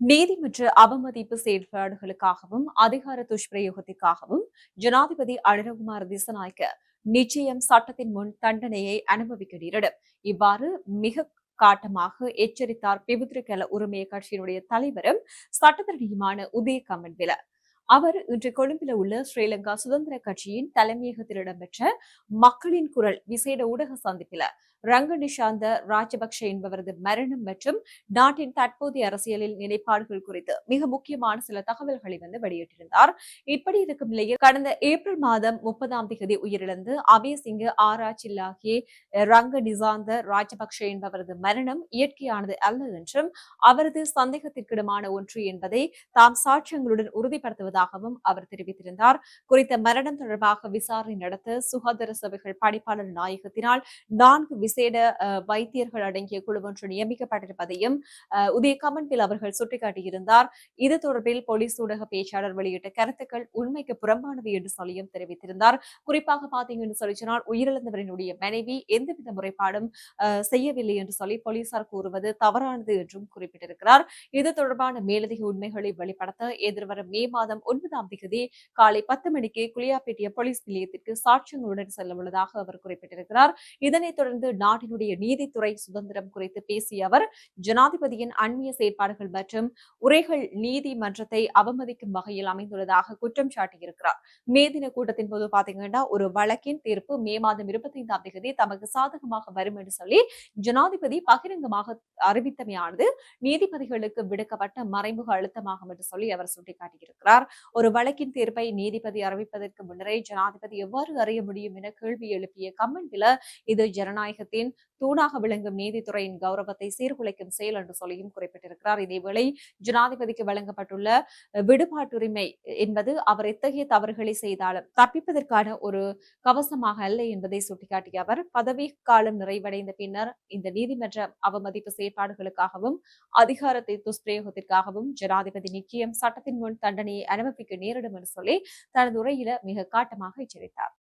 நீதிமன்ற அவமதிப்பு செயற்பாடுகளுக்காகவும் அதிகார துஷ்பிரயோகத்திற்காகவும் ஜனாதிபதி அனுரகுமார திசாநாயக்க நிச்சயம் சட்டத்தின் முன் தண்டனையை அனுபவிக்க நேரிடும். இவ்வாறு மிக காட்டமாக எச்சரித்தார் பிபுத்திரிகல உரிமைய கட்சியினுடைய தலைவரும் சட்டத்தரணியுமான உதய கமன்பில. அவர் இன்று கொழும்பில் உள்ள ஸ்ரீலங்கா சுதந்திர கட்சியின் தலைமையகத்தில் இடம்பெற்ற மக்களின் குரல் விசேட ஊடக சந்திப்பில் ரங்க நிஷாந்த ராஜபக்ஷ என்பவரது மரணம் மற்றும் நாட்டின் தற்போதைய அரசியலில் நிலைப்பாடுகள் குறித்து மிக முக்கியமான சில தகவல்களை வெளியிட்டிருந்தார். இப்படி இருக்கும் நிலையில் கடந்த ஏப்ரல் மாதம் 30 உயிரிழந்து அபயசிங்க ஆராய்ச்சியிலாகிய ரங்க நிசாந்த ராஜபக்ஷ என்பவரது மரணம் இயற்கையானது அல்ல என்றும் அவரது சந்தேகத்திற்கிடமான ஒன்று என்பதை தாம் சாட்சியங்களுடன் உறுதிப்படுத்துவதாகவும் அவர் தெரிவித்திருந்தார். குறித்த மரணம் தொடர்பாக விசாரணை நடத்த சுகாதார சேவைகள் பணிப்பாளர் நாயகத்தினால் 4 விசேட வைத்தியர்கள் அடங்கிய குழு ஒன்று நியமிக்கப்பட்டிருப்பதையும் உதய கமன்பில் அவர்கள் சுட்டிக்காட்டியிருந்தார். இது தொடர்பில் போலீஸ் ஊடக பேச்சாளர் வெளியிட்ட கருத்துக்கள் உண்மைக்கு புறம்பானவை என்று சொல்லியும் தெரிவித்திருந்தார். குறிப்பாக பாத்தீங்கன்னு சொன்னால் உயிரிழந்தவரினுடைய மனைவி எந்தவித முறைப்பாடும் செய்யவில்லை என்று சொல்லி போலீசார் கூறுவது தவறானது என்றும் குறிப்பிட்டிருக்கிறார். இது தொடர்பான மேலதிக உண்மைகளை வெளிப்படுத்த எதிர்வரும் மே மாதம் 9 காலை 10 மணிக்கு குளியாப்பேட்டிய போலீஸ் நிலையத்திற்கு சாட்சியங்களுடன் செல்ல உள்ளதாக அவர் குறிப்பிட்டிருக்கிறார். இதனைத் தொடர்ந்து நாட்டினுடைய நீதித்துறை சுதந்திரம் குறித்து பேசிய அவர் ஜனாதிபதியின் அண்மைய செயற்பாடுகள் மற்றும் உரைகள் நீதிமன்றத்தை அவமதிக்கும் வகையில் அமைந்துள்ளதாக குற்றம் சாட்டியிருக்கிறார். மே தின கூட்டத்தின் போது பாத்தீங்கன்னா ஒரு வழக்கின் தீர்ப்பு மே மாதம் 25 தமக்கு சாதகமாக வரும் என்று சொல்லி ஜனாதிபதி பகிரங்கமாக அறிவித்தமையானது நீதிபதிகளுக்கு விடுக்கப்பட்ட மறைமுக அழுத்தமாகும் என்று சொல்லி அவர் சுட்டிக்காட்டியிருக்கிறார். ஒரு வழக்கின் தீர்ப்பை நீதிபதி அறிவிப்பதற்கு முன்னரே ஜனாதிபதி எவ்வாறு அறிய முடியும் என கேள்வி எழுப்பிய கம்மன்பில இது ஜனநாயகத்தின் தூணாக விளங்கும் நீதித்துறையின் கௌரவத்தை சீர்குலைக்கும் செயல் என்று சொல்லியும் குறிப்பிட்டிருக்கிறார். இதேவேளை ஜனாதிபதிக்கு வழங்கப்பட்டுள்ள விடுபாட்டுரிமை என்பது அவர் எத்தகைய தவறுகளை செய்தாலும் தப்பிப்பதற்கான ஒரு கவசமாக அல்ல என்பதை சுட்டிக்காட்டிய அவர் பதவி காலம் நிறைவடைந்த பின்னர் இந்த நீதிமன்ற அவமதிப்பு செயற்பாடுகளுக்காகவும் அதிகாரத்தை துஷ்பிரயோகத்திற்காகவும் ஜனாதிபதி நிச்சயம் சட்டத்தின் முன் தண்டனையை அனுபவிக்க நேரிடும் என்று சொல்லி தனது உரையில மிக காட்டமாக எச்சரித்தார்.